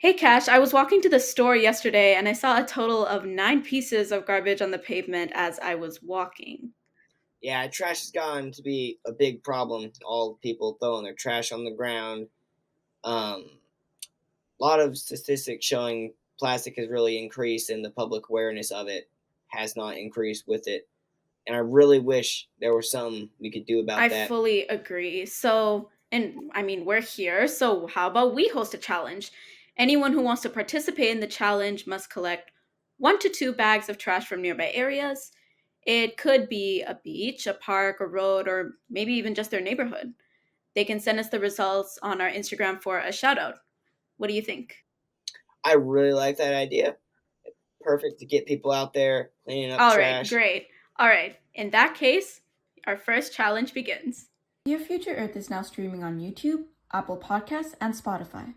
Hey Cash, I was walking to the store yesterday and I saw a total of 9 pieces of garbage on the pavement as I was walking. Yeah, trash has gotten to be a big problem. All people throwing their trash on the ground. A lot of statistics showing plastic has really increased, and the public awareness of it has not increased with it. And I really wish there was something we could do about I that. fully agree. We're here, so how about we host a challenge? Anyone who wants to participate in the challenge must collect 1 to 2 bags of trash from nearby areas. It could be a beach, a park, a road, or maybe even just their neighborhood. They can send us the results on our Instagram for a shout out. What do you think? I really like that idea. Perfect to get people out there cleaning up All right, trash. great. All right, in that case, our first challenge begins. Your Future Earth is now streaming on YouTube, Apple Podcasts, and Spotify.